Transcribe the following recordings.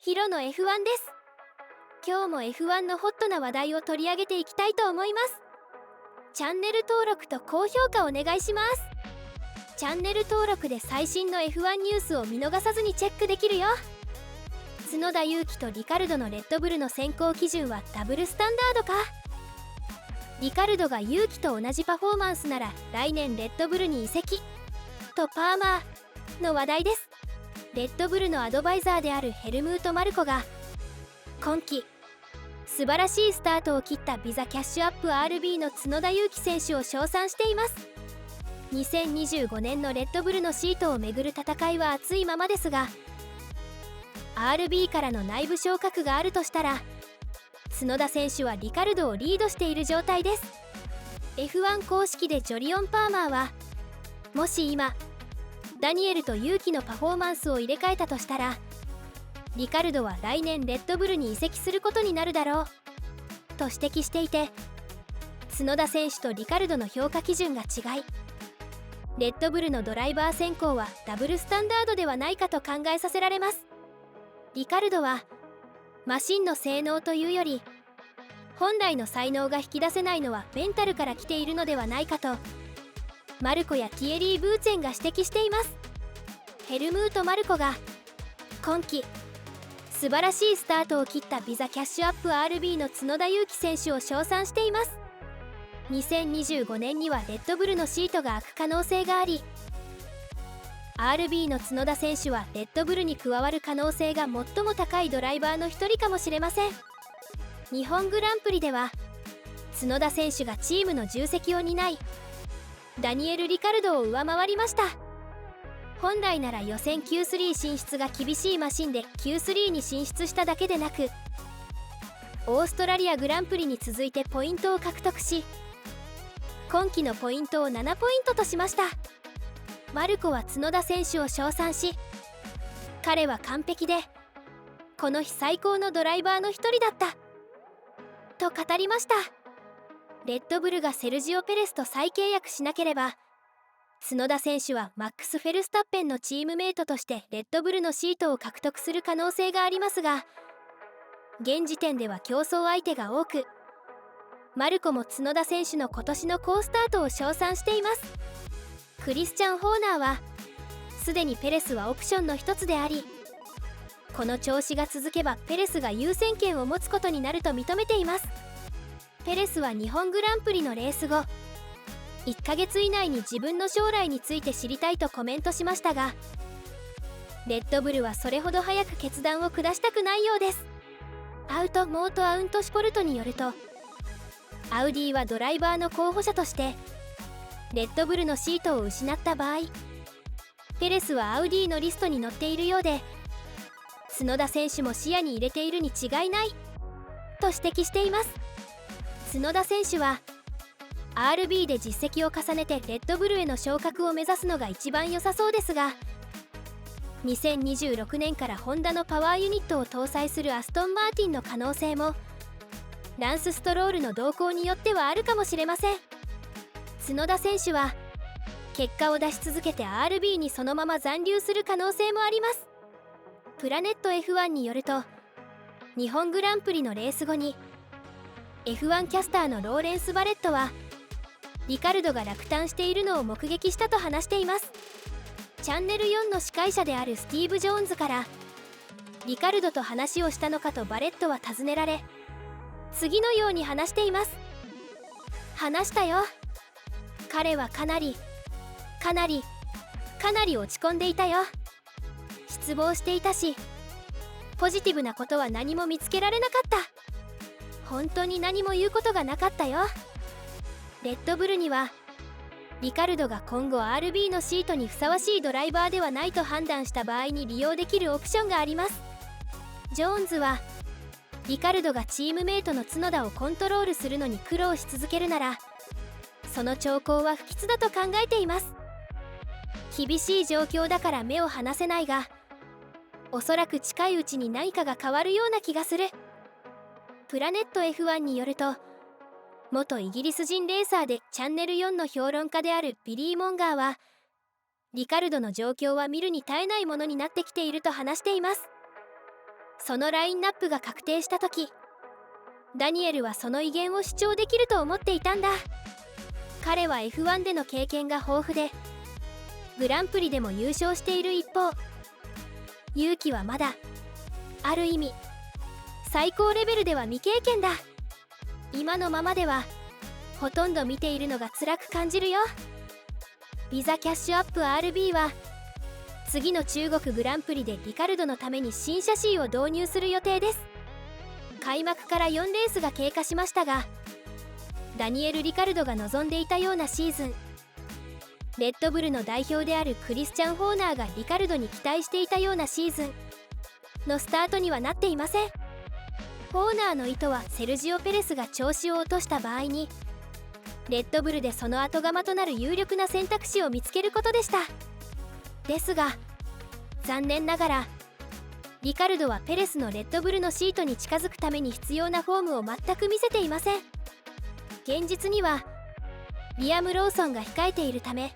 ヒロの F1 です。今日も F1 のホットな話題を取り上げていきたいと思います。チャンネル登録と高評価お願いします。チャンネル登録で最新の F1 ニュースを見逃さずにチェックできるよ。角田裕樹とリカルドのレッドブルの選考基準はダブルスタンダードか。リカルドが裕樹と同じパフォーマンスなら来年レッドブルに移籍とパーマーの話題です。レッドブルのアドバイザーであるヘルムート・マルコが今季素晴らしいスタートを切ったビザキャッシュアップ RB の角田裕樹選手を称賛しています。2025年のレッドブルのシートをめぐる戦いは熱いままですが、 RB からの内部昇格があるとしたら角田選手はリカルドをリードしている状態です。 F1 公式でジョリオン・パーマーは、もし今ダニエルとユウキのパフォーマンスを入れ替えたとしたらリカルドは来年レッドブルに移籍することになるだろうと指摘していて、角田選手とリカルドの評価基準が違い、レッドブルのドライバー選考はダブルスタンダードではないかと考えさせられます。リカルドはマシンの性能というより本来の才能が引き出せないのはメンタルから来ているのではないかとマルコやティエリー・ブーツェンが指摘しています。ヘルムート・マルコが今季素晴らしいスタートを切ったビザキャッシュアップ RB の角田裕樹選手を称賛しています。2025年にはレッドブルのシートが空く可能性があり、 RB の角田選手はレッドブルに加わる可能性が最も高いドライバーの一人かもしれません。日本グランプリでは角田選手がチームの重責を担いダニエル・リカルドを上回りました。本来なら予選 Q3 進出が厳しいマシンで Q3 に進出しただけでなく、オーストラリアグランプリに続いてポイントを獲得し、今季のポイントを7ポイントとしました。マルコは角田選手を称賛し、彼は完璧でこの日最高のドライバーの一人だったと語りました。レッドブルがセルジオ・ペレスと再契約しなければ、角田選手はマックス・フェルスタッペンのチームメイトとしてレッドブルのシートを獲得する可能性がありますが、現時点では競争相手が多く、マルコも角田選手の今年の好スタートを称賛しています。クリスチャン・ホーナーは、すでにペレスはオプションの一つであり、この調子が続けばペレスが優先権を持つことになると認めています。ペレスは日本グランプリのレース後、1ヶ月以内に自分の将来について知りたいとコメントしましたが、レッドブルはそれほど早く決断を下したくないようです。アウト・モート・アウント・シュポルトによると、アウディはドライバーの候補者としてレッドブルのシートを失った場合、ペレスはアウディのリストに載っているようで、角田選手も視野に入れているに違いないと指摘しています。角田選手は RB で実績を重ねてレッドブルへの昇格を目指すのが一番良さそうですが、2026年からホンダのパワーユニットを搭載するアストン・マーティンの可能性もランス・ストロールの動向によってはあるかもしれません。角田選手は結果を出し続けて RB にそのまま残留する可能性もあります。プラネット F1 によると、日本グランプリのレース後にF1 キャスターのローレンス・バレットはリカルドが落胆しているのを目撃したと話しています。チャンネル4の司会者であるスティーブ・ジョーンズからリカルドと話をしたのかとバレットは尋ねられ、次のように話しています。話したよ。彼はかなり落ち込んでいたよ。失望していたし、ポジティブなことは何も見つけられなかった。本当に何も言うことがなかったよ。レッドブルにはリカルドが今後 RB のシートにふさわしいドライバーではないと判断した場合に利用できるオプションがあります。ジョーンズはリカルドがチームメイトの角田をコントロールするのに苦労し続けるなら、その兆候は不吉だと考えています。厳しい状況だから目を離せないが、おそらく近いうちに何かが変わるような気がする。プラネット F1 によると、元イギリス人レーサーでチャンネル4の評論家であるビリー・モンガーは、リカルドの状況は見るに耐えないものになってきていると話しています。そのラインナップが確定した時、ダニエルはその威厳を主張できると思っていたんだ。彼は F1 での経験が豊富でグランプリでも優勝している一方、ユウキはまだある意味最高レベルでは未経験だ。今のままではほとんど見ているのが辛く感じるよ。ビザキャッシュアップ RB は次の中国グランプリでリカルドのために新シャシーを導入する予定です。開幕から4レースが経過しましたが、ダニエル・リカルドが望んでいたようなシーズン、レッドブルの代表であるクリスチャン・ホーナーがリカルドに期待していたようなシーズンのスタートにはなっていません。ホーナーの意図はセルジオ・ペレスが調子を落とした場合にレッドブルでその後釜となる有力な選択肢を見つけることでした。ですが残念ながらリカルドはペレスのレッドブルのシートに近づくために必要なフォームを全く見せていません。現実にはリアム・ローソンが控えているため、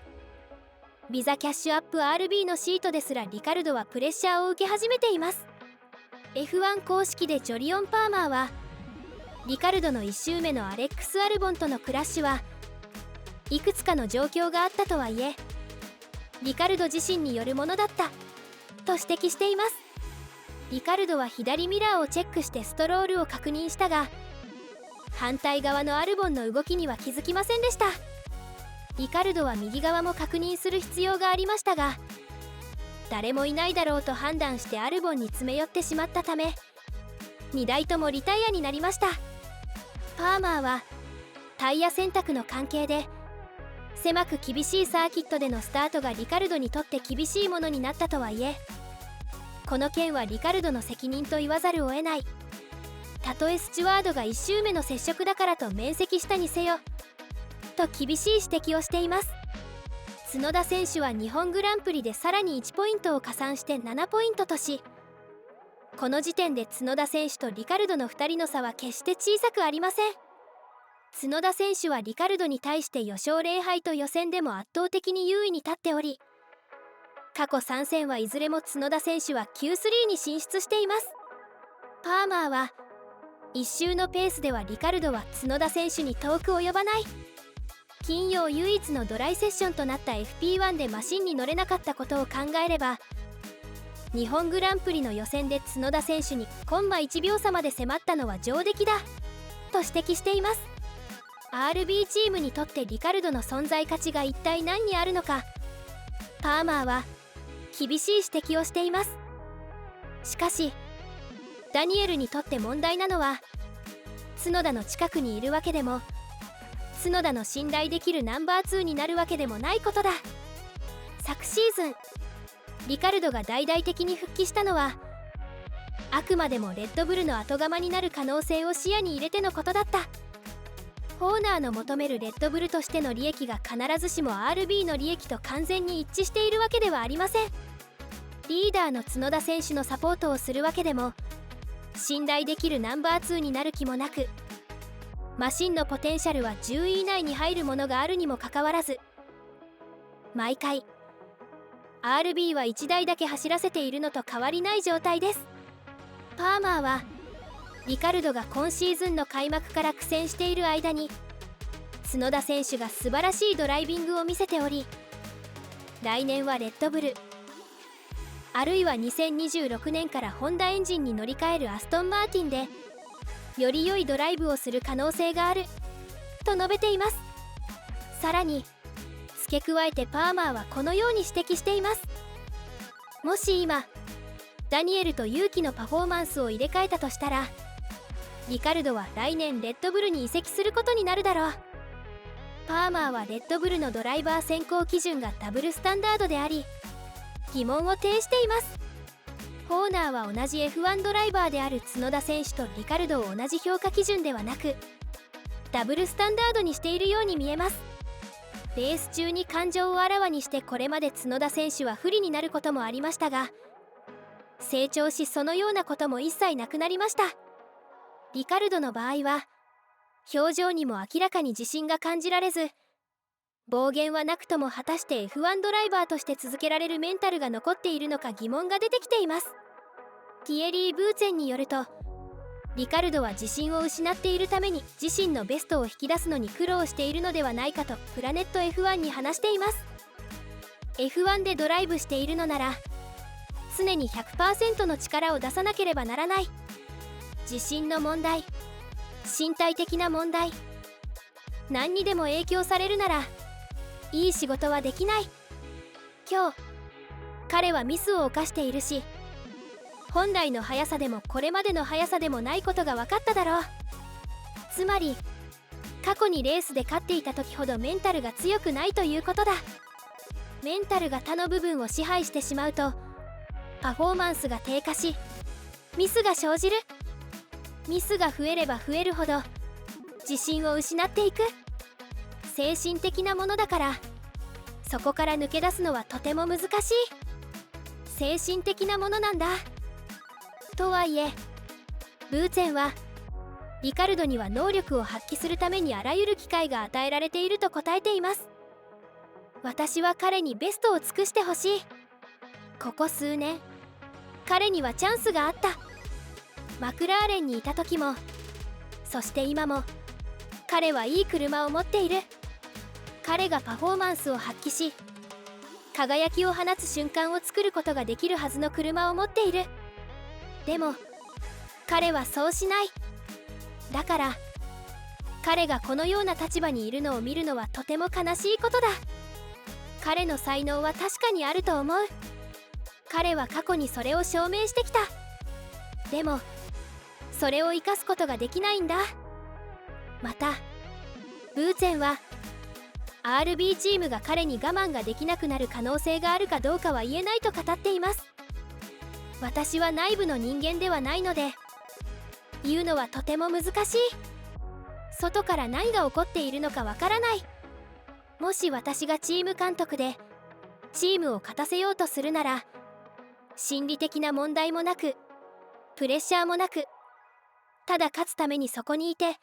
ビザキャッシュアップ RB のシートですらリカルドはプレッシャーを受け始めています。 F1 公式でジョリオン・パーマーはリカルドの1周目のアレックス・アルボンとのクラッシュはいくつかの状況があったとはいえリカルド自身によるものだったと指摘しています。リカルドは左ミラーをチェックしてストロールを確認したが、反対側のアルボンの動きには気づきませんでした。リカルドは右側も確認する必要がありましたが、誰もいないだろうと判断してアルボンに詰め寄ってしまったため2台ともリタイアになりました。パーマーはタイヤ選択の関係で狭く厳しいサーキットでのスタートがリカルドにとって厳しいものになったとはいえ、この件はリカルドの責任と言わざるを得ない。たとえスチュワードが1周目の接触だからと免責したにせよと厳しい指摘をしています。角田選手は日本グランプリでさらに1ポイントを加算して7ポイントとし、この時点で角田選手とリカルドの2人の差は決して小さくありません。角田選手はリカルドに対して4勝0敗と予選でも圧倒的に優位に立っており、過去3戦はいずれも角田選手は Q3 に進出しています。パーマーは1周のペースではリカルドは角田選手に遠く及ばない。金曜唯一のドライセッションとなった FP1 でマシンに乗れなかったことを考えれば、日本グランプリの予選で角田選手にコンマ1秒差まで迫ったのは上出来だと指摘しています。 RB チームにとってリカルドの存在価値が一体何にあるのか、パーマーは厳しい指摘をしています。しかしダニエルにとって問題なのは、角田の近くにいるわけでも角田の信頼できるナンバー2になるわけでもないことだ。昨シーズンリカルドが大々的に復帰したのはあくまでもレッドブルの後釜になる可能性を視野に入れてのことだった。ホーナーの求めるレッドブルとしての利益が必ずしも RB の利益と完全に一致しているわけではありません。リーダーの角田選手のサポートをするわけでも信頼できるナンバー2になる気もなく、マシンのポテンシャルは10位以内に入るものがあるにもかかわらず、毎回 RB は1台だけ走らせているのと変わりない状態です。パーマーはリカルドが今シーズンの開幕から苦戦している間に角田選手が素晴らしいドライビングを見せており、来年はレッドブルあるいは2026年からホンダエンジンに乗り換えるアストンマーティンでより良いドライブをする可能性があると述べています。さらに付け加えてパーマーはこのように指摘しています。もし今ダニエルとユウキのパフォーマンスを入れ替えたとしたら、リカルドは来年レッドブルに移籍することになるだろう。パーマーはレッドブルのドライバー選考基準がダブルスタンダードであり疑問を呈しています。ホーナーは同じ F1 ドライバーである角田選手とリカルドを同じ評価基準ではなくダブルスタンダードにしているように見えます。レース中に感情をあらわにしてこれまで角田選手は不利になることもありましたが、成長しそのようなことも一切なくなりました。リカルドの場合は表情にも明らかに自信が感じられず、暴言はなくとも果たして F1 ドライバーとして続けられるメンタルが残っているのか疑問が出てきています。ティエリー・ブーツェンによると、リカルドは自信を失っているために自身のベストを引き出すのに苦労しているのではないかとプラネット F1 に話しています。 F1 でドライブしているのなら常に 100% の力を出さなければならない。自信の問題、身体的な問題、何にでも影響されるならいい仕事はできない。今日彼はミスを犯しているし、本来の速さでもこれまでの速さでもないことが分かっただろう。つまり過去にレースで勝っていた時ほどメンタルが強くないということだ。メンタルが他の部分を支配してしまうとパフォーマンスが低下しミスが生じる。ミスが増えれば増えるほど自信を失っていく。精神的なものだからそこから抜け出すのはとても難しい。精神的なものなんだ。とはいえブーツェンはリカルドには能力を発揮するためにあらゆる機会が与えられていると答えています。私は彼にベストを尽くしてほしい。ここ数年彼にはチャンスがあった。マクラーレンにいた時もそして今も彼はいい車を持っている。彼がパフォーマンスを発揮し輝きを放つ瞬間を作ることができるはずの車を持っている。でも彼はそうしない。だから彼がこのような立場にいるのを見るのはとても悲しいことだ。彼の才能は確かにあると思う。彼は過去にそれを証明してきた。でもそれを生かすことができないんだ。またブーツェンは RB チームが彼に我慢ができなくなる可能性があるかどうかは言えないと語っています。私は内部の人間ではないので言うのはとても難しい。外から何が起こっているのかわからない。もし私がチーム監督でチームを勝たせようとするなら心理的な問題もなくプレッシャーもなく、ただ勝つためにそこにいて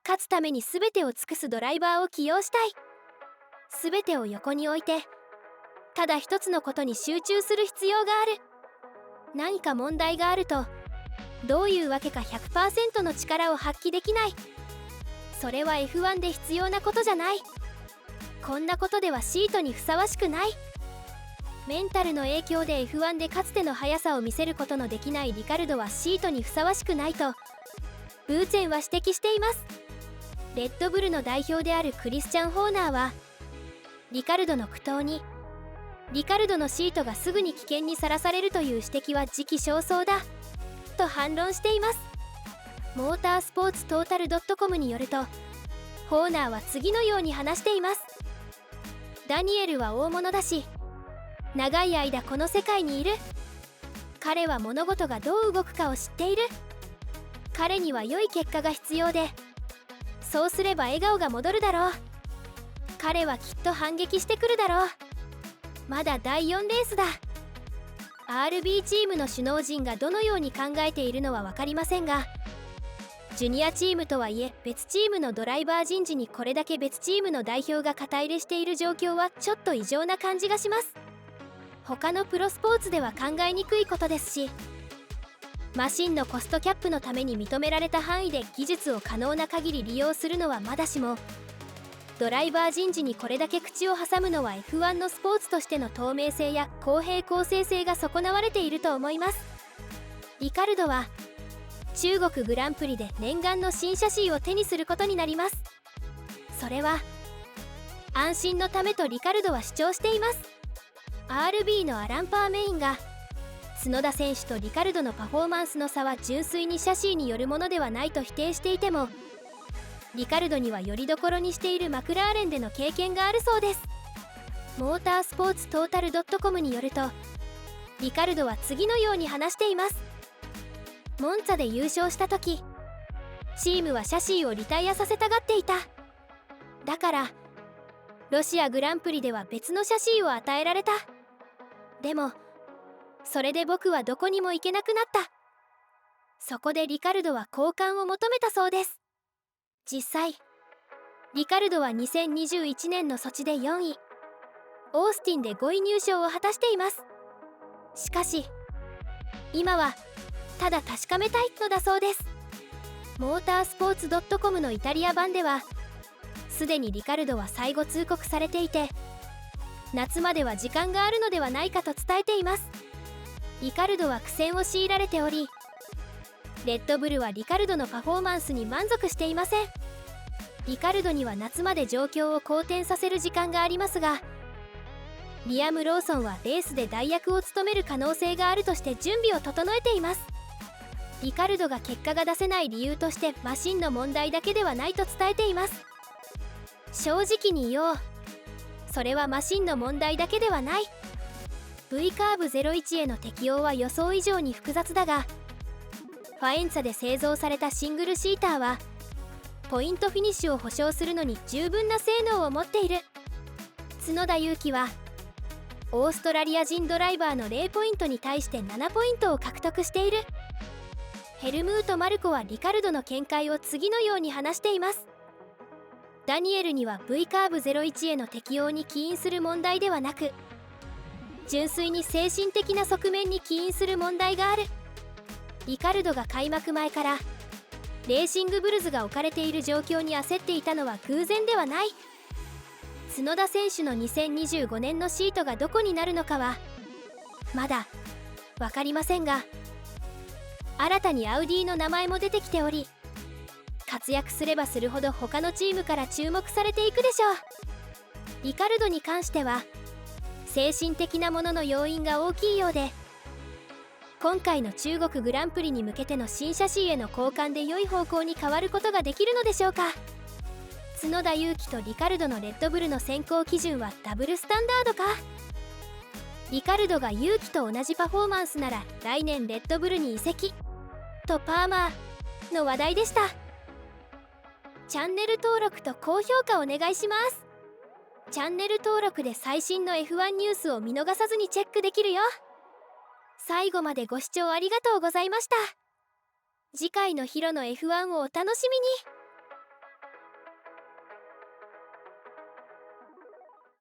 勝つために全てを尽くすドライバーを起用したい。全てを横に置いてただ一つのことに集中する必要がある。何か問題があるとどういうわけか 100% の力を発揮できない。それは F1 で必要なことじゃない。こんなことではシートにふさわしくない。メンタルの影響で F1 でかつての速さを見せることのできないリカルドはシートにふさわしくないとブーツェンは指摘しています。レッドブルの代表であるクリスチャン・ホーナーはリカルドの苦闘にリカルドのシートがすぐに危険にさらされるという指摘は時期尚早だと反論しています。モータースポーツトータル .com によるとホーナーは次のように話しています。ダニエルは大物だし長い間この世界にいる。彼は物事がどう動くかを知っている。彼には良い結果が必要でそうすれば笑顔が戻るだろう。彼はきっと反撃してくるだろう。まだ第4レースだ。 RB チームの首脳陣がどのように考えているのは分かりませんが、ジュニアチームとはいえ別チームのドライバー人事にこれだけ別チームの代表が肩入れしている状況はちょっと異常な感じがします。他のプロスポーツでは考えにくいことですし、マシンのコストキャップのために認められた範囲で技術を可能な限り利用するのはまだしも、ドライバー人事にこれだけ口を挟むのは F1 のスポーツとしての透明性や公平公正性が損なわれていると思います。リカルドは中国グランプリで念願の新シャシーを手にすることになります。それは安心のためとリカルドは主張しています。 RB のアラン・パーメインが角田選手とリカルドのパフォーマンスの差は純粋にシャシーによるものではないと否定していても、リカルドにはよりどころにしているマクラーレンでの経験があるそうです。モータースポーツトータル .com によるとリカルドは次のように話しています。モンツァで優勝した時チームはシャシーをリタイアさせたがっていた。だからロシアグランプリでは別のシャシーを与えられた。でもそれで僕はどこにも行けなくなった。そこでリカルドは交換を求めたそうです。実際リカルドは2021年のソチで4位、オースティンで5位入賞を果たしています。しかし今はただ確かめたいのだそうです。モータースポーツ .com のイタリア版ではすでにリカルドは最後通告されていて、夏までは時間があるのではないかと伝えています。リカルドは苦戦を強いられており、レッドブルはリカルドのパフォーマンスに満足していません。リカルドには夏まで状況を好転させる時間がありますが、リアム・ローソンはレースで代役を務める可能性があるとして準備を整えています。リカルドが結果が出せない理由としてマシンの問題だけではないと伝えています。正直に言おう、それはマシンの問題だけではない。 V カーブ01への適用は予想以上に複雑だが、ファエンツァで製造されたシングルシーターはポイントフィニッシュを保証するのに十分な性能を持っている。角田裕樹はオーストラリア人ドライバーの0ポイントに対して7ポイントを獲得している。ヘルムート・マルコはリカルドの見解を次のように話しています。ダニエルには V カーブ01への適用に起因する問題ではなく、純粋に精神的な側面に起因する問題がある。リカルドが開幕前からレーシングブルズが置かれている状況に焦っていたのは偶然ではない。角田選手の2025年のシートがどこになるのかはまだ分かりませんが、新たにアウディの名前も出てきており、活躍すればするほど他のチームから注目されていくでしょう。リカルドに関しては精神的なものの要因が大きいようで、今回の中国グランプリに向けての新車シーへの交換で良い方向に変わることができるのでしょうか。角田裕樹とリカルドのレッドブルの選考基準はダブルスタンダードか。リカルドが裕樹と同じパフォーマンスなら来年レッドブルに移籍とパーマーの話題でした。チャンネル登録と高評価お願いします。チャンネル登録で最新の F1 ニュースを見逃さずにチェックできるよ。最後までご視聴ありがとうございました。次回のヒロの F1 をお楽しみに。